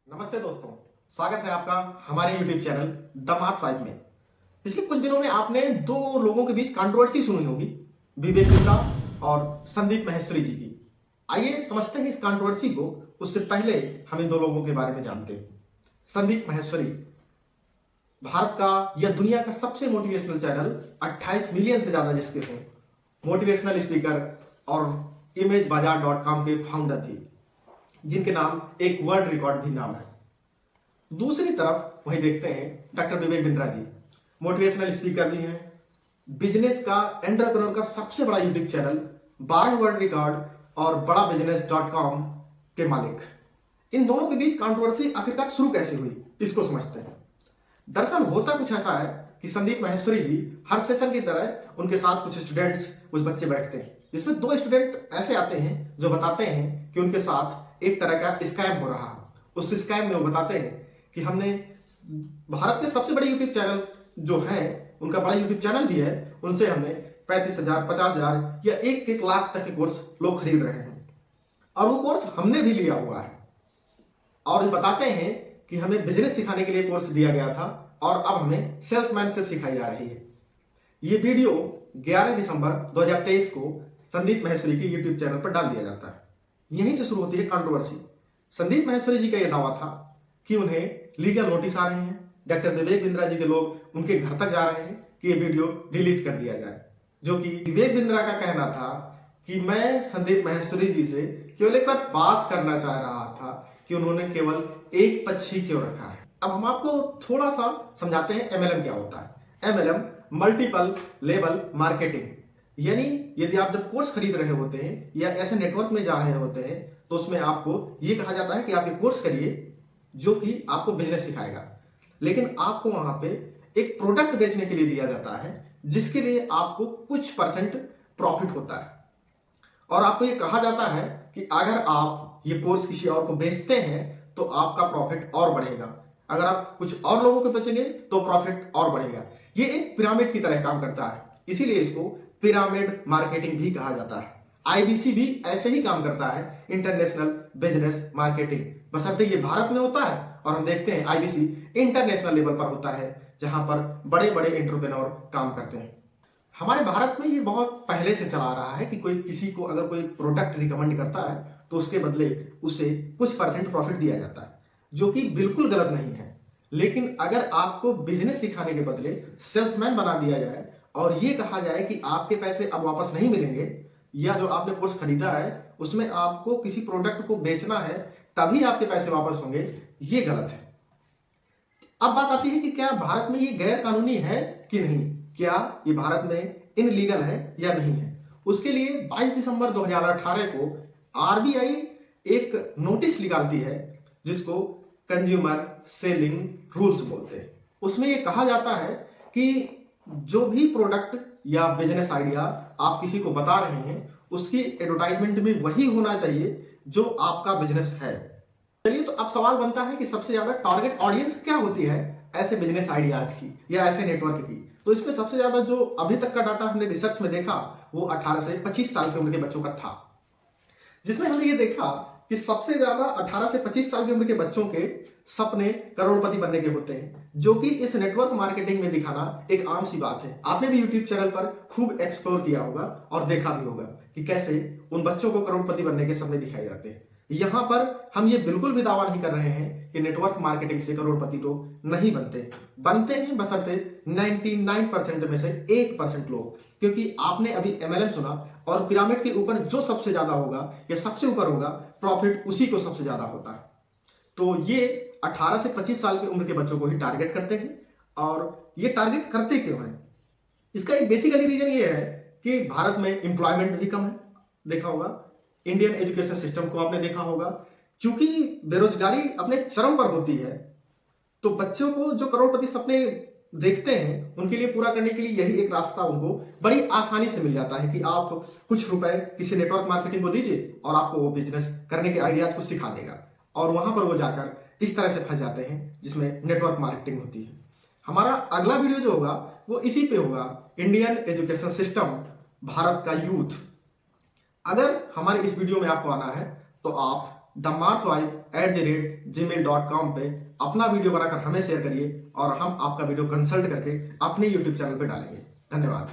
नमस्ते दोस्तों, स्वागत है आपका हमारे YouTube channel the Mars five में। पिछले कुछ दिनों में आपने दो लोगों के बीच कंट्रोवर्सी सुनी होगी, विवेक बिंद्रा और संदीप माहेश्वरी जी की। आइए समझते हैं इस कंट्रोवर्सी को। उससे पहले हम इन दो लोगों के बारे में जानते हैं। संदीप माहेश्वरी भारत का या दुनिया का सबसे मोटिवेशनल चैनल 28 मिलियन से ज्यादा जिसके हो मोटिवेशनल स्पीकर और imagebazaar.com के फाउंडर थे, जिनके नाम एक वर्ल्ड रिकॉर्ड भी नाम है। दूसरी तरफ वही देखते हैं doctor Vivek Bindra ji, motivational speaker भी हैं, बिजनेस का एंटरप्रेन्योर का सबसे बड़ा यूट्यूब चैनल 12 वर्ल्ड रिकॉर्ड और बड़ा बिजनेस.com के मालिक। इन दोनों के बीच कंट्रोवर्सी आखिरकार शुरू कैसे हुई, इसको समझते हैं। दरअसल होता कुछ ऐसा है कि संदीप माहेश्वरी जी हर सेशन की तरह उनके साथ कुछ स्टूडेंट्स, कुछ बच्चे बैठते हैं, जिसमें दो स्टूडेंट ऐसे आते हैं जो बताते हैं कि उनके साथ एक तरह का स्कैम हो रहा है। उस स्कैम में वो बताते हैं कि हमने भारत के सबसे बड़े यूट्यूब चैनल जो है, उनका बड़ा यूट्यूब चैनल भी है, उनसे हमने 35,000, 50,000 या 1-1 लाख तक के कोर्स लोग खरीद रहे हैं और वो कोर्स हमने भी लिया हुआ है। और ये बताते हैं कि हमें बिजनेस सिखाने के लिए कोर्स दिया गया था और अब हमें सेल्समैनशिप सिखाई जा रही है। ये वीडियो 11 दिसंबर 2023 को संदीप माहेश्वरी के यूट्यूब चैनल पर डाल दिया जाता है। यहीं से शुरू होती है कंट्रोवर्सी। संदीप माहेश्वरी जी का यह दावा था कि उन्हें लीगल नोटिस आ रहे हैं, डॉक्टर विवेक बिंद्रा जी के लोग उनके घर तक जा रहे हैं कि ये वीडियो डिलीट कर दिया जाए। जो कि विवेक बिंद्रा का कहना था कि मैं संदीप माहेश्वरी जी से केवल एक बार बात करना चाह रहा था कि उन्होंने केवल एक पक्ष ही क्यों रखा है। अब हम आपको थोड़ा सा समझाते हैं MLM क्या होता है। MLM मल्टीपल लेवल मार्केटिंग, यानी यदि आप जब कोर्स खरीद रहे होते हैं या ऐसे नेटवर्क में जा रहे होते हैं तो उसमें आपको ये कहा जाता है कि आप ये कोर्स करिए जो कि आपको बिजनेस सिखाएगा, लेकिन आपको वहां पे एक प्रोडक्ट बेचने के लिए दिया जाता है जिसके लिए आपको कुछ परसेंट प्रॉफिट होता है और आपको ये कहा जाता है कि अगर आप ये कोर्स किसी और को बेचते हैं तो आपका प्रॉफिट और बढ़ेगा, अगर आप कुछ और लोगों को बेचेंगे तो प्रॉफिट और बढ़ेगा। ये एक पिरामिड की तरह काम करता है, इसीलिए इसको पिरामिड मार्केटिंग भी कहा जाता है। IBC भी ऐसे ही काम करता है, इंटरनेशनल बिजनेस मार्केटिंग, बशर्ते ये भारत में होता है और हम देखते हैं IBC इंटरनेशनल लेवल पर होता है जहां पर बड़े बड़े एंटरप्रेन्योर काम करते हैं। हमारे भारत में ये बहुत पहले से चला आ रहा है कि कोई किसी को अगर कोई प्रोडक्ट रिकमेंड करता है तो उसके बदले उसे कुछ परसेंट प्रॉफिट दिया जाता है, जो कि बिल्कुल गलत नहीं है। लेकिन अगर आपको बिजनेस सिखाने के बदले सेल्समैन बना दिया जाए और ये कहा जाए कि आपके पैसे अब वापस नहीं मिलेंगे, या जो आपने कोर्स खरीदा है उसमें आपको किसी प्रोडक्ट को बेचना है तभी आपके पैसे वापस होंगे, ये गलत है। अब बात आती है कि क्या भारत में ये गैर कानूनी है कि नहीं, क्या ये भारत में इनलीगल है या नहीं है। उसके लिए 22 दिसंबर 2018 को RBI एक नोटिस निकालती है जिसको कंज्यूमर सेलिंग रूल्स बोलते हैं। उसमें ये कहा जाता है कि जो भी प्रोडक्ट या बिजनेस आइडिया आप किसी को बता रहे हैं उसकी एडवर्टाइजमेंट में वही होना चाहिए जो आपका बिजनेस है। चलिए, तो अब सवाल बनता है कि सबसे ज्यादा टारगेट ऑडियंस क्या होती है ऐसे बिजनेस आइडियाज की या ऐसे नेटवर्क की। तो इसमें सबसे ज्यादा जो अभी तक का डाटा हमने रिसर्च में देखा वो 18 से 25 साल की उम्र के बच्चों का था, जिसमें हमने ये देखा कि सबसे ज्यादा 18 से 25 साल की उम्र के बच्चों के सपने करोड़पति बनने के होते हैं, जो कि इस नेटवर्क मार्केटिंग में दिखाना एक आम सी बात है। आपने भी यूट्यूब चैनल पर खूब एक्सप्लोर किया होगा और देखा भी होगा कि कैसे उन बच्चों को करोड़पति बनने के सपने दिखाए जाते हैं। यहां पर हम ये बिल्कुल भी दावा नहीं कर रहे हैं कि नेटवर्क मार्केटिंग से करोड़पति लोग नहीं बनते हैं, बशर्ते 99% में से 1% लोग, क्योंकि आपने अभी MLM सुना और पिरामिड के ऊपर जो सबसे ज्यादा होगा या सबसे ऊपर होगा प्रॉफिट उसी को सबसे ज्यादा होता है। तो ये 18 से 25 साल की उम्र के बच्चों को ही टारगेट करते हैं। और ये टारगेट करते क्यों हैं, इसका एक बेसिकली रीजन ये है कि भारत में एम्प्लॉयमेंट भी कम है। देखा होगा इंडियन एजुकेशन सिस्टम को आपने देखा होगा, क्योंकि बेरोजगारी अपने चरम पर होती है तो बच्चों को जो करोड़पति सपने देखते हैं उनके लिए पूरा करने के लिए यही एक रास्ता उनको बड़ी आसानी से मिल जाता है कि आप कुछ रुपए किसी नेटवर्क मार्केटिंग को दीजिए और आपको वो बिजनेस करने के आइडियाज को सिखा देगा, और वहां पर वो जाकर इस तरह से फंस जाते हैं जिसमें नेटवर्क मार्केटिंग होती है। हमारा अगला वीडियो जो होगा वो इसी पे होगा, इंडियन एजुकेशन सिस्टम, भारत का यूथ। अगर हमारे इस वीडियो में आपको आना है तो आप themarkswife@gmail.com पे अपना वीडियो बनाकर हमें शेयर करिए और हम आपका वीडियो कंसल्ट करके अपने यूट्यूब चैनल पे डालेंगे। धन्यवाद।